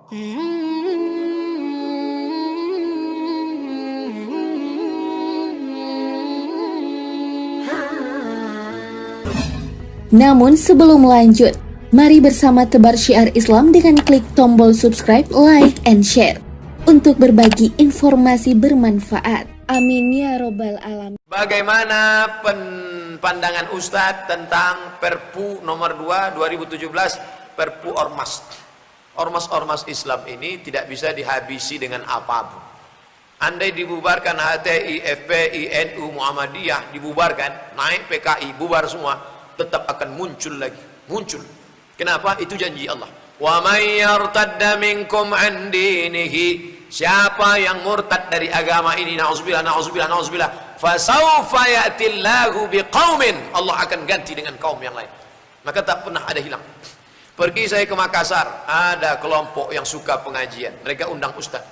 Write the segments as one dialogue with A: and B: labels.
A: Namun sebelum lanjut, mari bersama tebar syiar Islam dengan klik tombol subscribe, like, and share untuk berbagi informasi bermanfaat. Amin ya robbal alamin.
B: Bagaimana pandangan Ustadz tentang Perpu nomor 2 2017, Perpu Ormas? Ormas-ormas Islam ini tidak bisa dihabisi dengan apapun. Andai dibubarkan HTI, FPI, NU, Muhammadiyah, dibubarkan, naik PKI, bubar semua, tetap akan muncul lagi, muncul. Kenapa? Itu janji Allah. Wa may yartadda minkum an dinihi, siapa yang murtad dari agama ini, na'udzubillah, na'udzubillah, na'udzubillah, fasawfa ya'tillahu biqaumin, Allah akan ganti dengan kaum yang lain. Maka tak pernah ada hilang. Pergi saya ke Makassar, ada kelompok yang suka pengajian, mereka undang ustaz.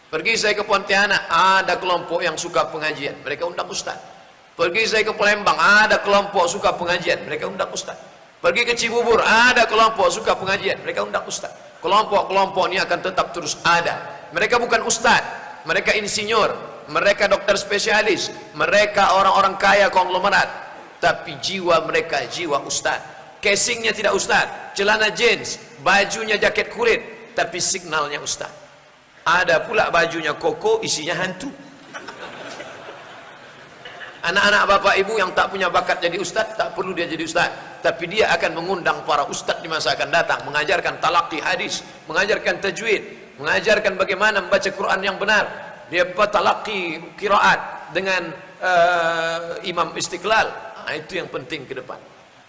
B: Pergi saya ke Pontianak, ada kelompok yang suka pengajian, mereka undang ustaz. Pergi saya ke Palembang, ada kelompok suka pengajian, mereka undang ustaz. Pergi ke Cibubur, ada kelompok suka pengajian, mereka undang ustaz. Kelompok-kelompok ini akan tetap terus ada. Mereka bukan ustaz, mereka insinyur, mereka dokter spesialis, mereka orang-orang kaya konglomerat, tapi jiwa mereka jiwa ustaz. Casingnya tidak ustaz, celana jeans, bajunya jaket kulit, tapi signalnya ustaz. Ada pula bajunya koko, isinya hantu. Anak-anak bapak ibu yang tak punya bakat jadi ustaz, tak perlu dia jadi ustaz, tapi dia akan mengundang para ustaz di masa akan datang, mengajarkan talaqi hadis, mengajarkan tajwid, mengajarkan bagaimana membaca Quran yang benar. Dia talaqi qiraat dengan Imam Istiqlal. Nah, itu yang penting ke depan.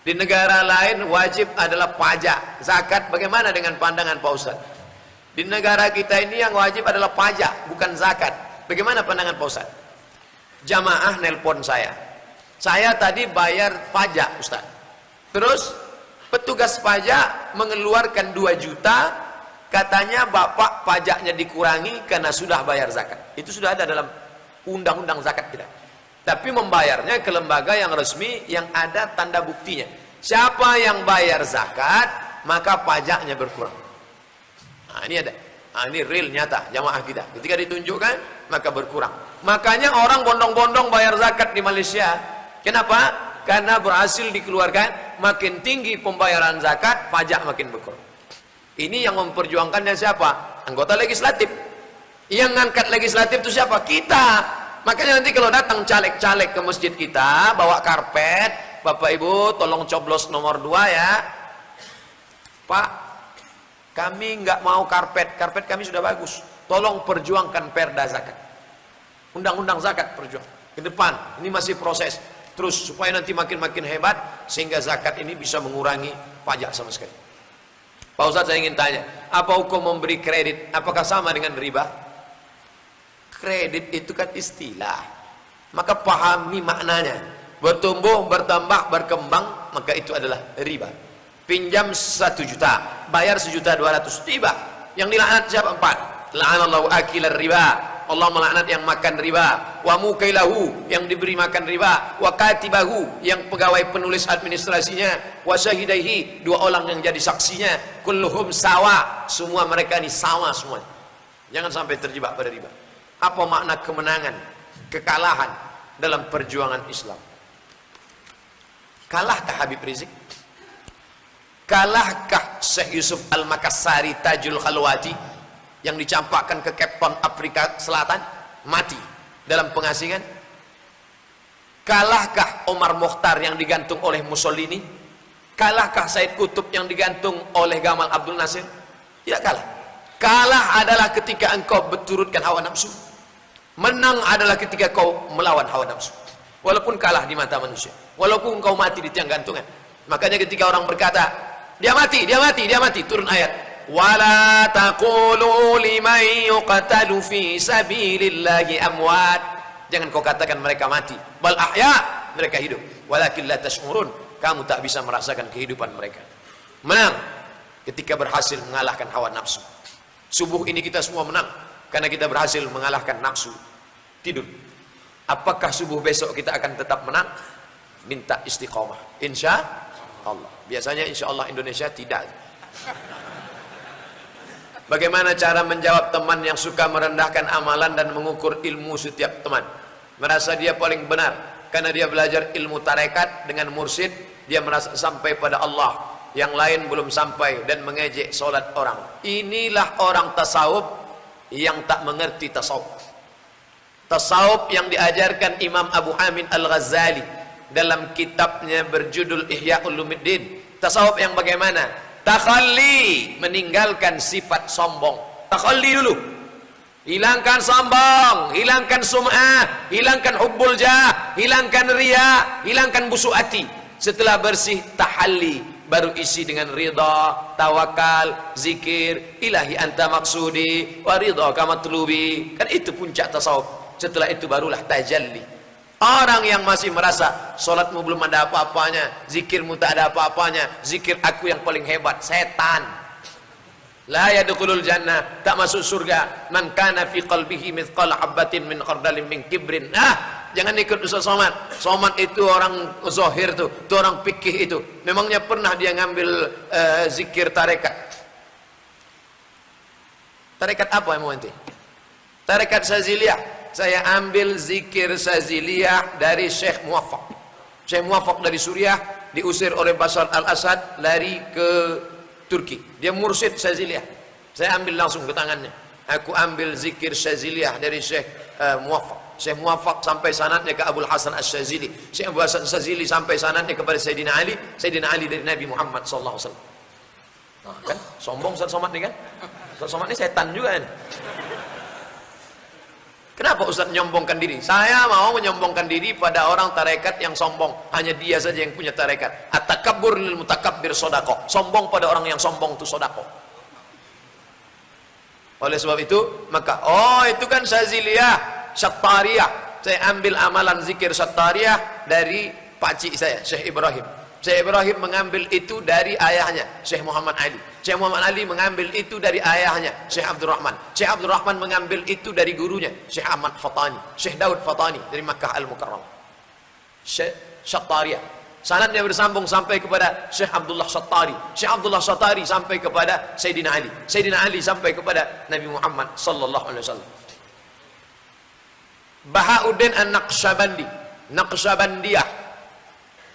B: Di negara lain wajib adalah pajak, zakat. Bagaimana dengan pandangan Pak Ustaz? Di negara kita ini yang wajib adalah pajak, bukan zakat. Bagaimana pandangan Pak Ustaz? Jamaah nelpon saya tadi bayar pajak Ustaz. Terus petugas pajak mengeluarkan 2 juta, katanya bapak pajaknya dikurangi karena sudah bayar zakat. Itu sudah ada dalam undang-undang zakat kita. Tapi membayarnya ke lembaga yang resmi yang ada tanda buktinya. Siapa yang bayar zakat, maka pajaknya berkurang. Nah, ini ada. Nah, ini real nyata jamaah kita. Ketika ditunjukkan, maka berkurang. Makanya orang bondong-bondong bayar zakat di Malaysia. Kenapa? Karena berhasil dikeluarkan, makin tinggi pembayaran zakat, pajak makin berkurang. Ini yang memperjuangkannya siapa? Anggota legislatif. Yang ngangkat legislatif itu siapa? Kita. Makanya nanti kalau datang caleg-caleg ke masjid kita, bawa karpet, Bapak Ibu tolong coblos nomor 2 ya. Pak, kami nggak mau karpet kami sudah bagus. Tolong perjuangkan perda zakat. Undang-undang zakat perjuang. Ke depan, ini masih proses. Terus supaya nanti makin-makin hebat, sehingga zakat ini bisa mengurangi pajak sama sekali. Pak Ustadz, saya ingin tanya, apa hukum memberi kredit? Apakah sama dengan riba? Kredit itu kan istilah, maka pahami maknanya. Bertumbuh, bertambah, berkembang, maka itu adalah riba. Pinjam 1 juta, bayar 1.200.000, riba. Yang dilaknat siapa? 4. La'anallahu akilar riba, Allah melaknat yang makan riba. Wa mukailahu, yang diberi makan riba. Wa katibahu, yang pegawai penulis administrasinya. Wa syahidaihi, 2 orang yang jadi saksinya. Kulluhum sawa, semua mereka ini sama semua. Jangan sampai terjebak pada riba. Apa makna kemenangan, kekalahan dalam perjuangan Islam? Kalahkah Habib Rizik? Kalahkah Syekh Yusuf Al-Makassari Tajul Khalwati yang dicampakkan ke Cape Town Afrika Selatan, mati dalam pengasingan? Kalahkah Omar Mokhtar yang digantung oleh Mussolini? Kalahkah Said Qutb yang digantung oleh Gamal Abdul Nasir? Tidak kalah. Kalah adalah ketika engkau berturutkan hawa nafsu. Menang adalah ketika kau melawan hawa nafsu. Walaupun kalah di mata manusia, walaupun kau mati di tiang gantungan. Makanya ketika orang berkata, dia mati, turun ayat, wala taqulu liman yuqtalu fi sabilillahi amwat. Jangan kau katakan mereka mati, bal ahya, mereka hidup. Walakin la tash'urun, kamu tak bisa merasakan kehidupan mereka. Menang ketika berhasil mengalahkan hawa nafsu. Subuh ini kita semua menang karena kita berhasil mengalahkan nafsu tidur. Apakah subuh besok kita akan tetap menang? Minta istiqomah, insya Allah. Biasanya insya Allah Indonesia tidak. Bagaimana cara menjawab teman yang suka merendahkan amalan dan mengukur ilmu setiap teman? Merasa dia paling benar karena dia belajar ilmu tarekat dengan mursyid, dia merasa sampai pada Allah, yang lain belum sampai, dan mengejek solat orang. Inilah orang tasawuf yang tak mengerti tasawuf. Tasawuf yang diajarkan Imam Abu Hamid Al-Ghazali dalam kitabnya berjudul Ihya Ulumuddin. Tasawuf yang bagaimana? Takhalli, meninggalkan sifat sombong. Takhalli dulu, hilangkan sombong, hilangkan sum'ah, hilangkan hubbul jah, hilangkan riya, hilangkan busuk hati. Setelah bersih, tahalli, baru isi dengan ridha, tawakal, zikir, ilahi anta maksudi wa ridha ka matlubi. Kan itu puncak tasawuf. Setelah itu barulah tajalli. Orang yang masih merasa solatmu belum ada apa-apanya, zikirmu tak ada apa-apanya, zikir aku yang paling hebat, setan. La yadkhulul jannah, tak masuk surga man kana fi qalbihi mithqala habatin min khardalin min kibrin. Jangan ikut Ustaz Somad. Somad itu orang zahir tuh, itu orang fikih itu. Memangnya pernah dia ngambil zikir tarekat? Tarekat apa yang mau nanti? Tarekat Syaziliyah. Saya ambil zikir Syaziliyah dari Syekh Muwaffaq. Syekh Muwaffaq dari Suriah, diusir oleh Bashar al-Assad, lari ke Turki. Dia mursyid Syaziliyah. Saya ambil langsung ke tangannya. Aku ambil zikir Syaziliyah dari Syekh Muwaffaq. Syekh Muwaffaq sampai sanadnya ke Abul Hasan Asy-Syazili. Syekh Abul Hasan Asy-Syazili sampai sanadnya kepada Sayyidina Ali. Sayyidina Ali dari Nabi Muhammad sallallahu alaihi wasallam. Nah, kan sombong Ustaz Somad nih kan? Ustaz Somad ini setan juga kan? Kenapa Ustaz menyombongkan diri? Saya mau menyombongkan diri pada orang tarekat yang sombong. Hanya dia saja yang punya tarekat. At-takabbur lil mutakabbir shadaqah. Sombong pada orang yang sombong itu sedekah. Oleh sebab itu, maka itu kan Syaziliyah, Syattariyah. Saya ambil amalan zikir Syattariyah dari pakcik saya, Syekh Ibrahim. Syekh Ibrahim mengambil itu dari ayahnya, Syekh Muhammad Ali. Syekh Muhammad Ali mengambil itu dari ayahnya, Syekh Abdul Rahman. Syekh Abdul Rahman mengambil itu dari gurunya, Syekh Ahmad Fatani. Syekh Daud Fatani dari Makkah Al-Mukarramah. Syekh Syattariyah. Sanadnya bersambung sampai kepada Syekh Abdullah Syattari. Syekh Abdullah Syattari sampai kepada Sayyidina Ali. Sayyidina Ali sampai kepada Nabi Muhammad sallallahu alaihi wasallam. Bahauddin An-Naqsyabandi, Naqsyabandiyah.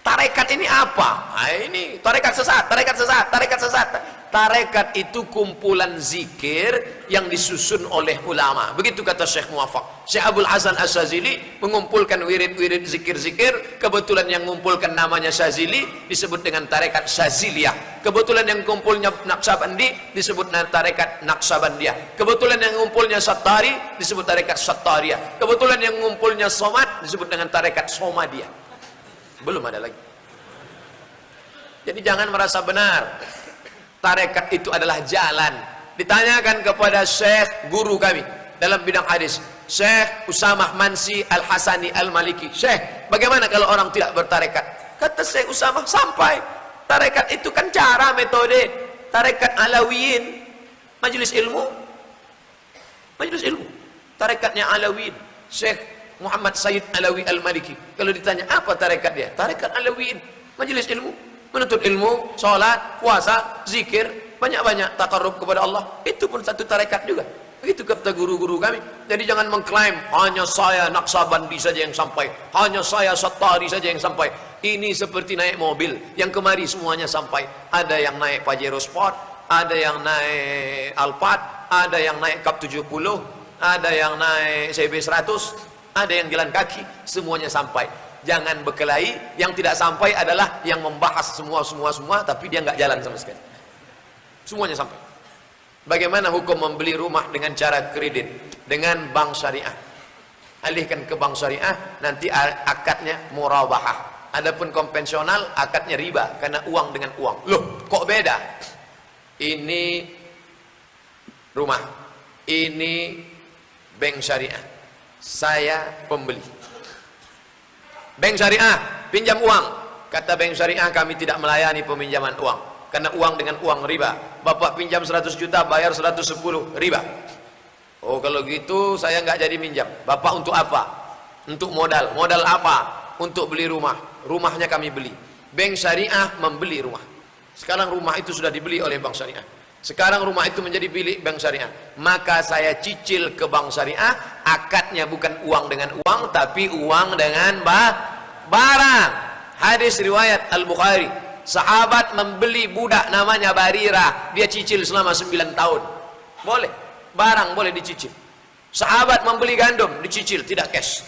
B: Tarekat ini apa? Ini tarekat sesat, tarekat sesat, tarekat sesat. Tarekat itu kumpulan zikir yang disusun oleh ulama. Begitu kata Syekh Muwaffaq. Syekh Abul Hasan Asy-Syazili mengumpulkan wirid-wirid zikir-zikir. Kebetulan yang mengumpulkan namanya Syazili disebut dengan tarekat Syaziliyah. Kebetulan yang kumpulnya Naqsyabandi disebut tarekat Naqsyabandiyah. Kebetulan yang ngumpulnya Syattari disebut tarekat Syattariyah. Kebetulan yang ngumpulnya Somad disebut dengan tarekat Somadiyah. Belum ada lagi. Jadi jangan merasa benar. Tarekat itu adalah jalan. Ditanyakan kepada Syekh guru kami dalam bidang hadis, Syekh Usamah Mansi Al-Hasani Al-Maliki. Syekh, bagaimana kalau orang tidak bertarekat? Kata Syekh Usamah, sampai. Tarekat itu kan cara, metode. Tarekat Alawiyin, majelis ilmu. Majelis ilmu. Tarekatnya Alawiyin. Syekh Muhammad Sayyid Alawi Al-Maliki. Kalau ditanya apa tarekat dia? Tarekat Alawiyin, majelis ilmu, menuntut ilmu, sholat, puasa, zikir, banyak-banyak takarrub kepada Allah. Itu pun satu tarekat juga. Begitu kata guru-guru kami. Jadi jangan mengklaim hanya saya Naqsyabandi saja yang sampai, hanya saya Syattari saja yang sampai. Ini seperti naik mobil, yang kemari semuanya sampai. Ada yang naik Pajero Sport, ada yang naik Alphard, ada yang naik Cup 70, ada yang naik CB 100, ada yang jalan kaki, semuanya sampai. Jangan berkelahi. Yang tidak sampai adalah yang membahas semua, tapi dia nggak jalan sama sekali. Semuanya sampai. Bagaimana hukum membeli rumah dengan cara kredit? Dengan bank syariah. Alihkan ke bank syariah, nanti akadnya murabahah. Adapun konvensional, akadnya riba, karena uang dengan uang. Loh, kok beda? Ini rumah, ini bank syariah. Saya pembeli. Bank syariah pinjam uang. Kata bank syariah, kami tidak melayani peminjaman uang, karena uang dengan uang riba. Bapak pinjam 100 juta, bayar 110, riba. Oh, kalau gitu saya nggak jadi minjam. Bapak untuk apa? Untuk modal. Modal apa? Untuk beli rumah. Rumahnya kami beli. Bank syariah membeli rumah. Sekarang rumah itu sudah dibeli oleh bank syariah. Sekarang rumah itu menjadi milik bank syariah, maka saya cicil ke bank syariah. Akadnya bukan uang dengan uang, tapi uang dengan barang. Hadis riwayat Al-Bukhari, sahabat membeli budak namanya Barirah, dia cicil selama 9 tahun. Boleh, barang boleh dicicil. Sahabat membeli gandum, dicicil, tidak cash.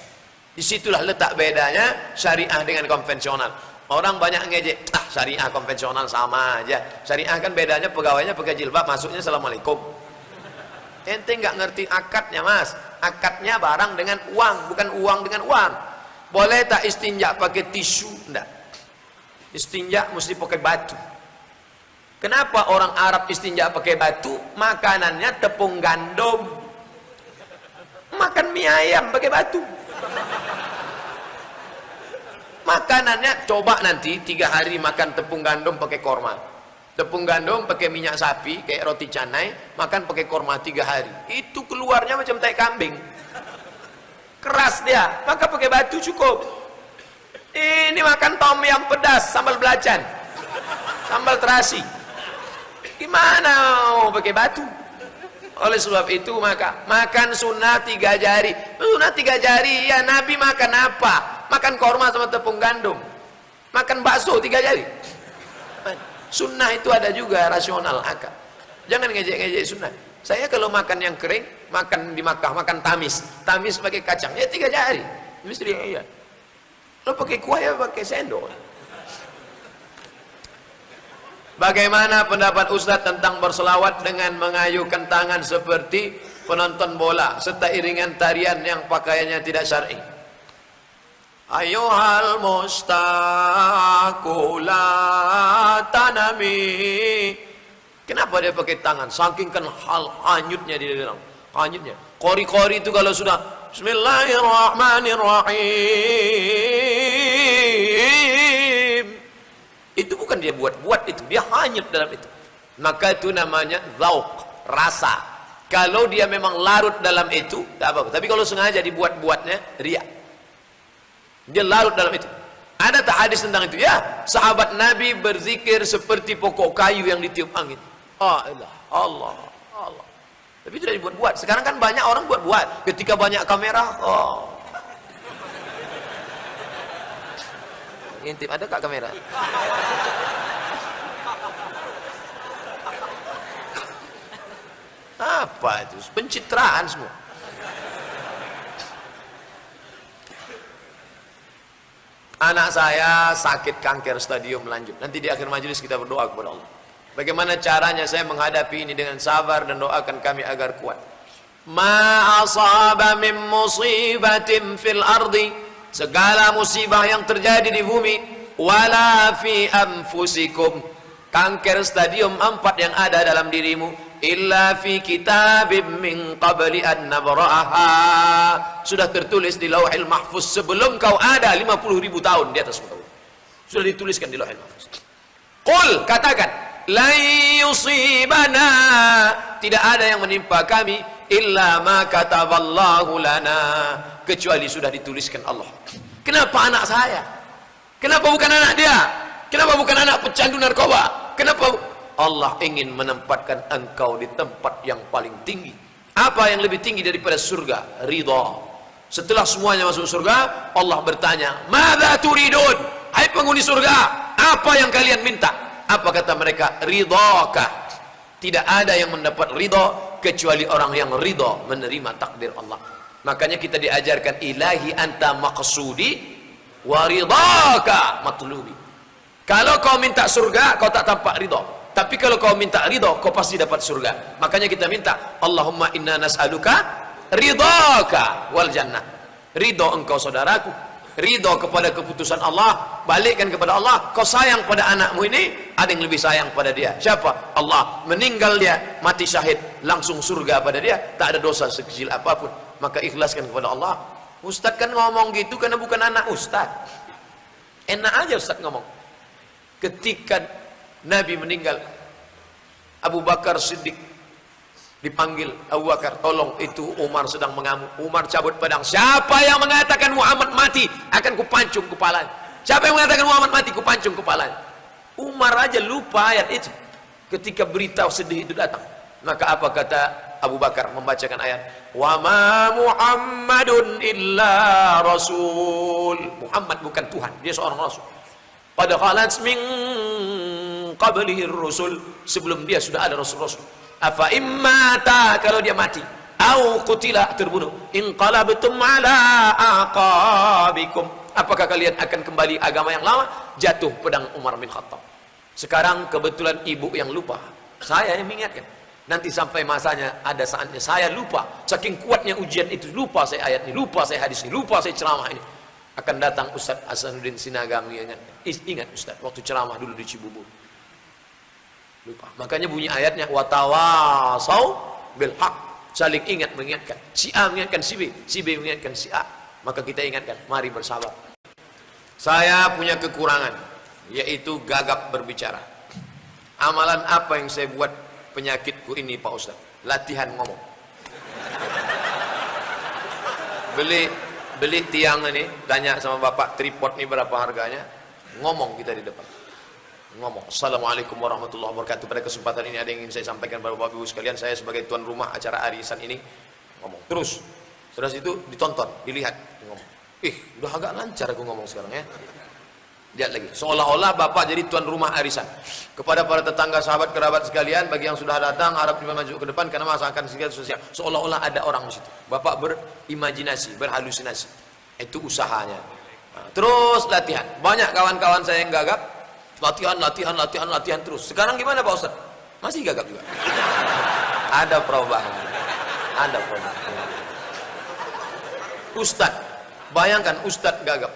B: Disitulah letak bedanya syariah dengan konvensional. Orang banyak ngejek, syariah konvensional sama aja. Syariah kan bedanya pegawainya pakai jilbab, masuknya assalamualaikum. Ente nggak ngerti akadnya, mas. Akadnya barang dengan uang, bukan uang dengan uang. Boleh tak istinja pakai tisu? Enggak. Istinja mesti pakai batu. Kenapa orang Arab istinja pakai batu? Makanannya tepung gandum. Makan mie ayam pakai batu. Makanannya coba nanti 3 hari makan tepung gandum pakai korma. Tepung gandum pakai minyak sapi kayak roti canai, makan pakai korma 3 hari. Itu keluarnya macam tai kambing. Keras dia, maka pakai batu cukup. Ini makan tom yang pedas, sambal belacan, sambal terasi. Gimana mau pakai batu? Oleh sebab itu maka makan sunnah 3 jari. Sunnah 3 jari, ya Nabi makan apa? Makan korma sama tepung gandum, makan bakso 3 jari. Sunnah itu ada juga rasional akal. Jangan ngejek-ngejek sunnah. Saya kalau makan yang kering, makan di Makkah, makan tamis pakai kacang, ya 3 jari. Mesti iya. Lo pakai kuah ya pakai sendok. Bagaimana pendapat Ustadz tentang berselawat dengan mengayuhkan tangan seperti penonton bola serta iringan tarian yang pakaiannya tidak syar'i? Ayuhal mustaqula tanami. Kenapa dia pakai tangan? Saking kan hal hanyutnya di dalam. Hanyutnya. Kori-kori itu kalau sudah Bismillahirrahmanirrahim, itu bukan dia buat-buat, itu dia hanyut dalam itu. Maka itu namanya zauq, rasa. Kalau dia memang larut dalam itu, tak apa-apa. Tapi kalau sengaja dibuat-buatnya, riya. Dia larut dalam itu. Ada tak hadis tentang itu? Ya, sahabat Nabi berzikir seperti pokok kayu yang ditiup angin. Allah, Allah, Allah. Tapi tidak dibuat-buat. Sekarang kan banyak orang buat-buat. Ketika banyak kamera, intip, ada kak kamera? Apa itu? Pencitraan semua. Anak saya sakit kanker stadium lanjut. Nanti di akhir majelis kita berdoa kepada Allah. Bagaimana caranya saya menghadapi ini dengan sabar dan doakan kami agar kuat. Ma asaba min musibatin fil ardi, segala musibah yang terjadi di bumi, wala fi anfusikum, kanker stadium 4 yang ada dalam dirimu, illa fi kitabim min qabli an nabra'aha, sudah tertulis di Lauhil Mahfuz sebelum kau ada 50.000 tahun di atas muka bumi. Sudah dituliskan di Lauhil Mahfuz. Qul, katakan, la yusibana, tidak ada yang menimpa kami illa ma kataballahu lana, kecuali sudah dituliskan Allah. Kenapa anak saya? Kenapa bukan anak dia? Kenapa bukan anak pecandu narkoba? Kenapa? Allah ingin menempatkan engkau di tempat yang paling tinggi. Apa yang lebih tinggi daripada surga? Ridha. Setelah semuanya masuk surga, Allah bertanya, "Madza turidun?" Hai penghuni surga, apa yang kalian minta? Apa kata mereka? Ridhaka. Tidak ada yang mendapat ridha kecuali orang yang ridha menerima takdir Allah. Makanya kita diajarkan, ilahi anta maqsudi wa ridhaka matlubi. Kalau kau minta surga, kau tak tampak ridha. Tapi kalau kau minta ridha, kau pasti dapat surga. Makanya kita minta, Allahumma inna nas'aluka ridhaka wal jannah. Ridha engkau saudaraku, ridha kepada keputusan Allah, balikkan kepada Allah. Kau sayang pada anakmu ini, ada yang lebih sayang pada dia. Siapa? Allah. Meninggal dia, mati syahid, langsung surga pada dia, tak ada dosa sekecil apapun. Maka ikhlaskan kepada Allah. Ustaz kan ngomong gitu karena bukan anak Ustaz. Enak aja Ustaz ngomong. Ketika Nabi meninggal, Abu Bakar Siddiq dipanggil, Abu Bakar, tolong, itu Umar sedang mengamuk. Umar cabut pedang. Siapa yang mengatakan Muhammad mati, akan kupancung kepalanya. Siapa yang mengatakan Muhammad mati, kupancung kepalanya. Umar aja lupa ayat itu. ketika berita sedih itu datang. Maka apa kata Abu Bakar membacakan ayat, wa ma Muhammadun illa rasul. Muhammad bukan Tuhan, dia seorang rasul. Pada khalat min qablihi rusul, sebelum dia sudah ada rasul-rasul. Afa immata, kalau dia mati, au qutila, terbunuh, inqalabtum ala aqabikum, apakah kalian akan kembali agama yang lama? Jatuh pedang Umar bin Khattab. Sekarang kebetulan ibu yang lupa, saya yang mengingatkan. Nanti sampai masanya, ada saatnya saya lupa, saking kuatnya ujian itu, lupa saya ayat ini, lupa saya hadis ini, lupa saya ceramah ini. Akan datang Ustaz Hasanuddin Sinaga mengingatkan, ingat Ustaz, waktu ceramah dulu di Cibubur, lupa. Makanya bunyi ayatnya, watawasau bil haq, saling ingat mengingatkan. Si A mengingatkan si B mengingatkan si A. Maka kita ingatkan, mari bersabar. Saya punya kekurangan, yaitu gagap berbicara. Amalan apa yang saya buat penyakitku ini Pak Ustaz? Latihan ngomong. Beli tiang ini, tanya sama bapak, tripod ini berapa harganya, ngomong kita di depan, ngomong. Assalamualaikum warahmatullahi wabarakatuh. Pada kesempatan ini ada yang ingin saya sampaikan pada bapak ibu sekalian. Saya sebagai tuan rumah acara arisan ini, ngomong terus itu ditonton, dilihat, ngomong. Udah agak lancar aku ngomong sekarang ya. Lihat lagi, seolah-olah bapak jadi tuan rumah arisan. Kepada para tetangga, sahabat, kerabat sekalian, bagi yang sudah datang, harap maju ke depan karena masa akan segala sosial. Seolah-olah ada orang di situ. Bapak berimajinasi, berhalusinasi. Itu usahanya. Nah, terus latihan. Banyak kawan-kawan saya yang gagap, latihan terus. Sekarang gimana Pak Ustaz? Masih gagap juga. Ada perubahan. Ustaz, bayangkan Ustaz gagap.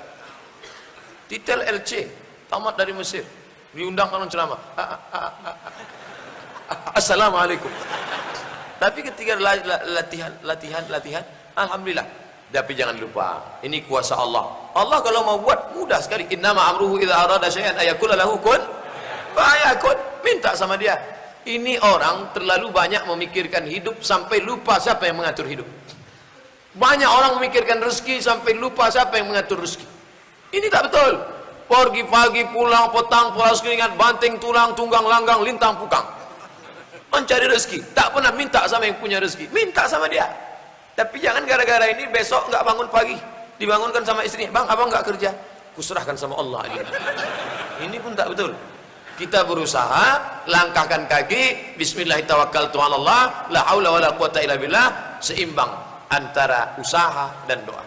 B: Titel LC, tamat dari Mesir, diundang orang ceramah. Assalamualaikum. Tapi ketika latihan, alhamdulillah. Tapi jangan lupa, ini kuasa Allah. Allah kalau mau buat mudah sekali. Innama amruhu idza arada syai'an ayaqula lahu kun fayakun. Minta sama dia. Ini orang terlalu banyak memikirkan hidup sampai lupa siapa yang mengatur hidup. Banyak orang memikirkan rezeki sampai lupa siapa yang mengatur rezeki. Ini tak betul. Pergi pagi, pulang petang, pulas keringat, banting tulang, tunggang langgang, lintang pukang. Mencari rezeki. Tak pernah minta sama yang punya rezeki. Minta sama dia. Tapi jangan gara-gara ini besok nggak bangun pagi. Dibangunkan sama istrinya. Bang, abang nggak kerja. Kuserahkan sama Allah. Ini pun tak betul. Kita berusaha, langkahkan kaki, bismillahirrahmanirrahim, la haula wala quwata illa billah, seimbang antara usaha dan doa.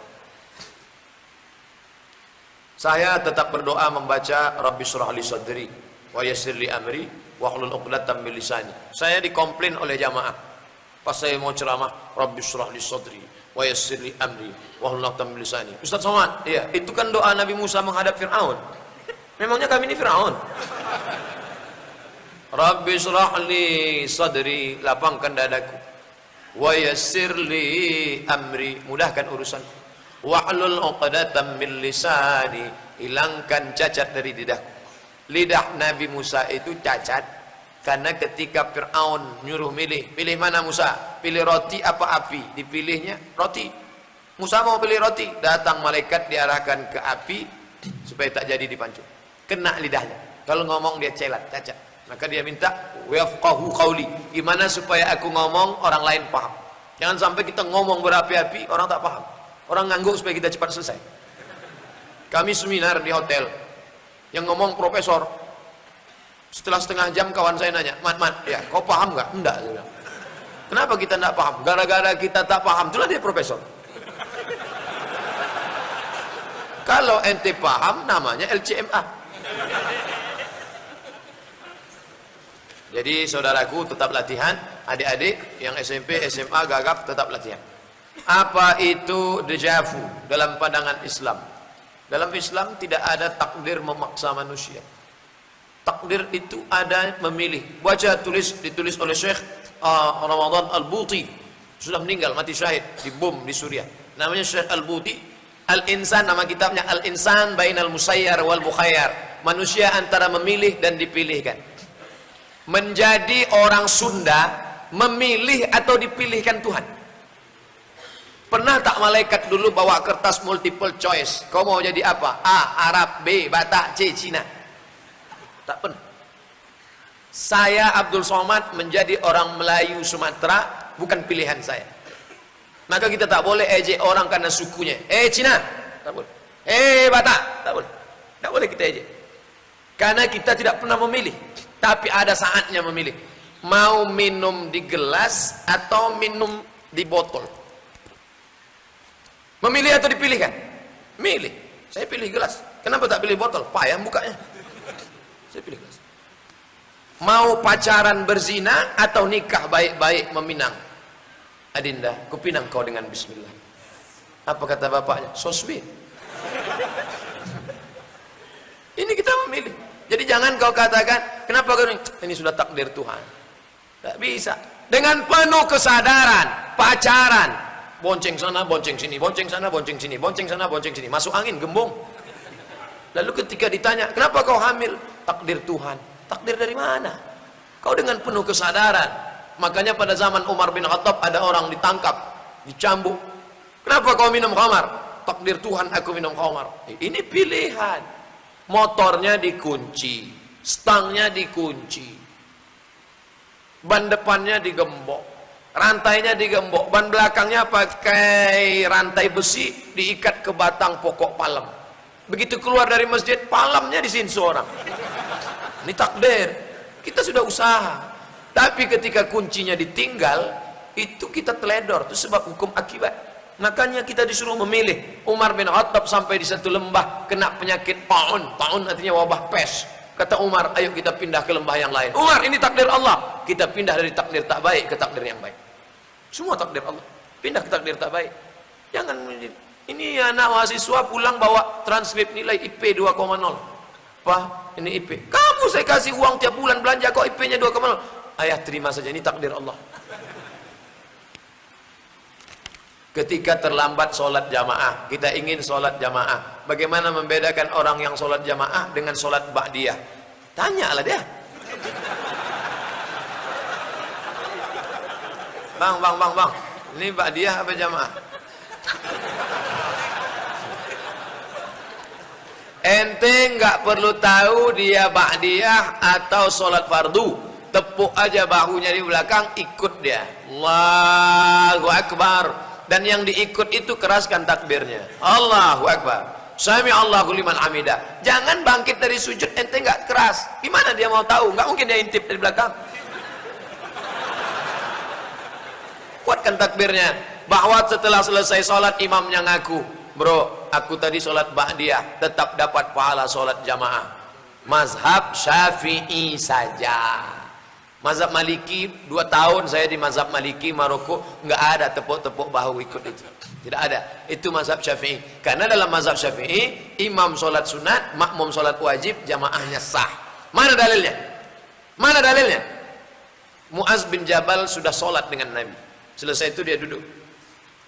B: Saya tetap berdoa membaca Rabbi shrah li sadri wa yassir li amri wa hlul 'uqdatam min lisani. Saya dikomplain oleh jamaah pas saya mau ceramah, Rabbi shrah li sadri wa yassir li amri wa hlul 'uqdatam min lisani. Ustaz Somad, iya, itu kan doa Nabi Musa menghadap Firaun. Memangnya kami ini Firaun? Rabbi shrah li sadri, lapangkan dadaku, wa yassir li amri, mudahkan urusanku, wahlul 'uqdatam min lisani, hilangkan cacat dari lidahku. Lidah Nabi Musa itu cacat karena ketika Fir'aun nyuruh pilih mana Musa? Pilih roti apa api? Dipilihnya roti. Musa mau pilih roti, datang malaikat diarahkan ke api supaya tak jadi dipancung. Kena lidahnya. Kalau ngomong dia celat, cacat. Maka dia minta wafqahu qauli, gimana supaya aku ngomong orang lain paham. Jangan sampai kita ngomong berapi-api orang tak paham. Orang ngangguk supaya kita cepat selesai. Kami seminar di hotel, yang ngomong profesor. Setelah setengah jam kawan saya nanya, Mat, ya kau paham nggak? Enggak. Kenapa kita enggak paham? Gara-gara kita tak paham, itulah dia profesor. Kalau ente paham, namanya LCMA. Jadi saudaraku, tetap latihan. Adik-adik yang SMP, SMA gagap, tetap latihan. Apa itu dejavu dalam pandangan Islam? Dalam Islam tidak ada takdir memaksa manusia. Takdir itu ada memilih. Baca ditulis oleh Syekh Ramadan Al-Buti, sudah meninggal, mati syahid di bom di Suriah. Namanya Syekh Al-Buti. Al-Insan, nama kitabnya Al-Insan Bainal Musayyar wal Mukhayyar. Manusia antara memilih dan dipilihkan. Menjadi orang Sunda memilih atau dipilihkan Tuhan. Pernah tak malaikat dulu bawa kertas multiple choice? Kau mau jadi apa? A. Arab, B. Batak, C. Cina. Tak pernah. Saya Abdul Somad menjadi orang Melayu Sumatera bukan pilihan saya. Maka kita tak boleh ejek orang karena sukunya. Cina, tak boleh. Batak, tak boleh. Tak boleh kita ejek. Karena kita tidak pernah memilih. Tapi ada saatnya memilih. Mau minum di gelas atau minum di botol. Memilih atau dipilihkan? Milih. Saya pilih gelas. Kenapa tak pilih botol? Payah bukanya. Saya pilih gelas. Mau pacaran berzina atau nikah baik-baik meminang? Adinda, kupinang kau dengan bismillah. Apa kata bapaknya? So sweet. Ini kita memilih. Jadi jangan kau katakan, kenapa kau ini sudah takdir Tuhan. Tak bisa. Dengan penuh kesadaran, pacaran, bonceng sana, bonceng sini, bonceng sana, bonceng sini, bonceng sana, bonceng sini, masuk angin, gembung. Lalu ketika ditanya, kenapa kau hamil? Takdir Tuhan. Takdir dari mana? Kau dengan penuh kesadaran. Makanya pada zaman Umar bin Khattab ada orang ditangkap, dicambuk. Kenapa kau minum khamar? Takdir Tuhan aku minum khamar. Ini pilihan. Motornya dikunci, stangnya dikunci, ban depannya digembok, rantainya digembok, ban belakangnya pakai rantai besi diikat ke batang pokok palem. Begitu keluar dari masjid, palemnya disinsu orang. Ini takdir. Kita sudah usaha. Tapi ketika kuncinya ditinggal, itu kita teledor. Itu sebab hukum akibat. Makanya kita disuruh memilih. Umar bin Khattab sampai di satu lembah kena penyakit ta'un. Ta'un artinya wabah pes. Kata Umar, ayo kita pindah ke lembah yang lain. Umar, ini takdir Allah. Kita pindah dari takdir tak baik ke takdir yang baik. Semua takdir Allah. Pindah ke takdir tak baik. Jangan ini anak mahasiswa pulang bawa transkrip nilai IP 2,0. Pak, ini IP. Kamu saya kasih uang tiap bulan belanja kok IP-nya 2,0. Ayah terima saja, ini takdir Allah. Ketika terlambat sholat jamaah, kita ingin sholat jamaah. Bagaimana membedakan orang yang sholat jamaah dengan sholat ba'diyah? Tanyalah dia. Bang. Ini ba'diyah apa jamaah? Ente nggak perlu tahu dia ba'diyah atau sholat fardu. Tepuk aja bahunya di belakang, ikut dia. Allahu Akbar. Dan yang diikut itu keraskan takbirnya. Allahu Akbar. Sami Allahu liman hamidah. Jangan bangkit dari sujud ente nggak keras. Gimana dia mau tahu? Nggak mungkin dia intip dari belakang. Kuatkan takbirnya. Bahwa setelah selesai sholat imamnya ngaku, bro, aku tadi sholat ba'diyah, tetap dapat pahala sholat jamaah. Mazhab Syafi'i saja. Mazhab Maliki, 2 tahun saya di mazhab Maliki Maroko, nggak ada tepuk-tepuk bahu ikut itu, tidak ada. Itu mazhab Syafi'i. Karena dalam mazhab Syafi'i, imam sholat sunat, makmum sholat wajib, jamaahnya sah. Mana dalilnya? Mana dalilnya? Mu'az bin Jabal sudah sholat dengan Nabi. Selesai itu dia duduk.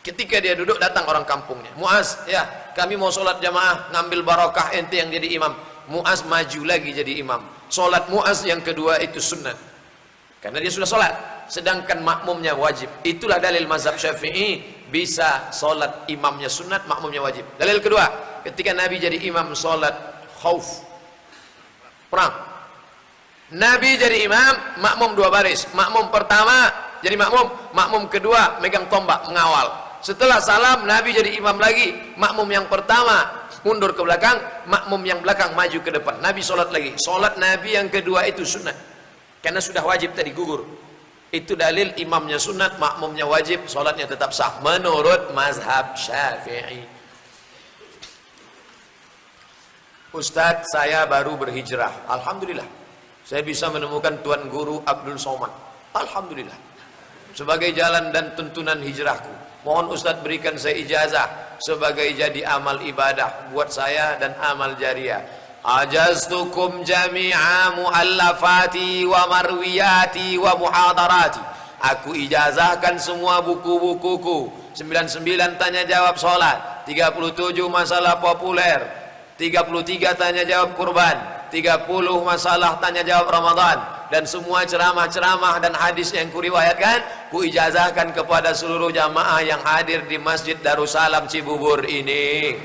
B: Ketika dia duduk, datang orang kampungnya. Mu'az, ya kami mau sholat jamaah, ngambil barokah ente yang jadi imam. Mu'az maju lagi jadi imam. Sholat Mu'az yang kedua itu sunat. Karena dia sudah sholat, sedangkan makmumnya wajib. Itulah dalil mazhab Syafi'i, bisa sholat imamnya sunat, makmumnya wajib. Dalil kedua, ketika Nabi jadi imam sholat khauf, perang. Nabi jadi imam, makmum 2 baris. Makmum pertama jadi makmum, makmum kedua megang tombak mengawal. Setelah salam, Nabi jadi imam lagi. Makmum yang pertama mundur ke belakang, makmum yang belakang maju ke depan. Nabi sholat lagi. Sholat Nabi yang kedua itu sunat. Karena sudah wajib tadi gugur. Itu dalil imamnya sunat, makmumnya wajib, sholatnya tetap sah menurut mazhab Syafi'i. Ustadz, saya baru berhijrah. Alhamdulillah. Saya bisa menemukan Tuan Guru Abdul Somad. Alhamdulillah. Sebagai jalan dan tuntunan hijrahku, mohon Ustadz berikan saya ijazah sebagai jadi amal ibadah buat saya dan amal jariah. Ajaztukum jami'a muallafati wa marwiyati wa muhadarati. Aku ijazahkan semua buku-bukuku. 99 tanya jawab sholat, 37 masalah populer, 33 tanya jawab kurban, 30 masalah tanya jawab Ramadan, dan semua ceramah-ceramah dan hadis yang kuriwayatkan ku ijazahkan kepada seluruh jamaah yang hadir di Masjid Darussalam Cibubur ini.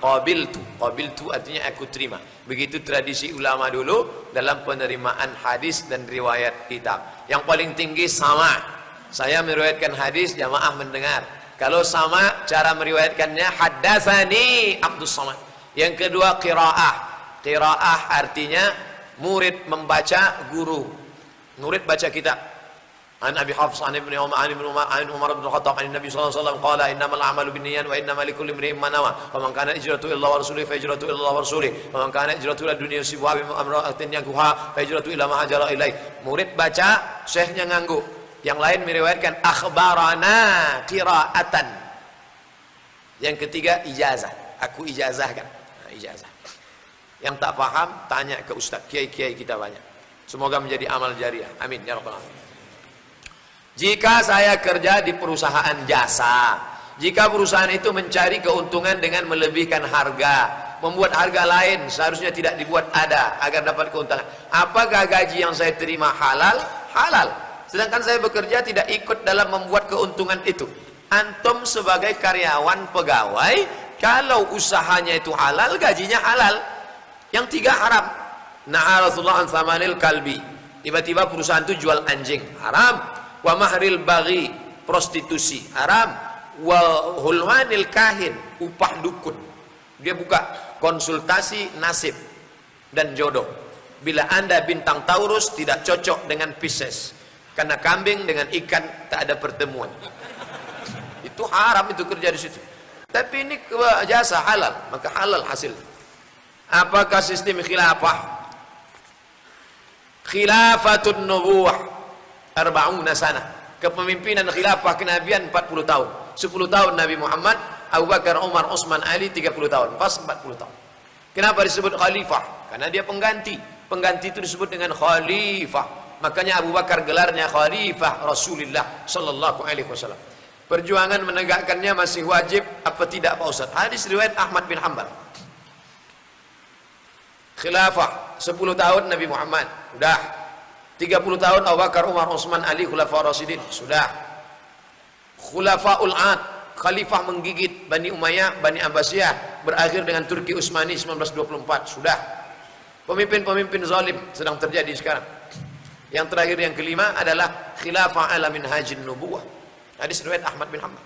B: qabiltu artinya aku terima. Begitu tradisi ulama dulu dalam penerimaan hadis dan riwayat kitab. Yang paling tinggi sama. Saya meriwayatkan hadis, jamaah mendengar. Kalau sama cara meriwayatkannya haddatsani Abdus Samad. Yang kedua qiraah. Qiraah artinya murid membaca, guru. Murid baca kitab. An Abi Hafs an Ibnu Umar an Umar bin Khattab an Nabi sallallahu alaihi wasallam qala innamal a'malu binniyat wa innamal likulli imrin ma nawa. Faman kana hijratuhu ila Allah wa rasulihi fa hijratuhu ila Allah wa rasulihi. Faman kana hijratuhu ila dunya yusibuha bi amratin yankuha fa hijratuhu ila ma hajara ilaih. Murid baca, syekhnya ngangguk. Yang lain meriwayatkan akhbarana qiraatan. Yang ketiga ijazah. Aku ijazahkan. Nah, ijazah. Yang tak paham tanya ke ustaz. Kiai-kiai kita banyak. Semoga menjadi amal jariah. Amin ya rabbal alamin. Jika saya kerja di perusahaan jasa, jika perusahaan itu mencari keuntungan dengan melebihkan harga, membuat harga lain seharusnya tidak dibuat ada agar dapat keuntungan. Apakah gaji yang saya terima halal? Halal. Sedangkan saya bekerja tidak ikut dalam membuat keuntungan itu. Antum sebagai karyawan pegawai, kalau usahanya itu halal, gajinya halal. Yang tiga haram. Naha Rasulullah an thamanil kalbi. Tiba-tiba perusahaan itu jual anjing, haram. Wa mahril baghi, prostitusi, haram. Wa hulwanil kahin, upah dukun. Dia buka konsultasi nasib dan jodoh. Bila Anda bintang Taurus tidak cocok dengan Pisces, karena kambing dengan ikan tak ada pertemuan. Itu haram, itu kerja di situ. Tapi ini jasa halal, maka halal hasil. Apakah sistem khilafah? Khilafatun nubuwah arba'una sana. Kepemimpinan khilafah kenabian 40 tahun. 10 tahun Nabi Muhammad, Abu Bakar, Umar, Utsman, Ali 30 tahun. Pas 40 tahun. Kenapa disebut khalifah? Karena dia pengganti. Pengganti itu disebut dengan khalifah. Makanya Abu Bakar gelarnya khalifah Rasulullah sallallahu alaihi wasallam. Perjuangan menegakkannya masih wajib apa tidak Pak Ustaz? Hadis riwayat Ahmad bin Hanbal. Khilafah 10 tahun Nabi Muhammad, sudah. 30 tahun Abu Bakar, Umar, Utsman, Ali, Khulafaur Rasyidin, sudah. Khulafaul Ad, khalifah menggigit Bani Umayyah, Bani Abbasiyah, berakhir dengan Turki Utsmani 1924, sudah. Pemimpin-pemimpin zalim sedang terjadi sekarang. Yang terakhir yang kelima adalah khilafah ala minhajin nubuwah. Hadis riwayat Ahmad bin Hanbal.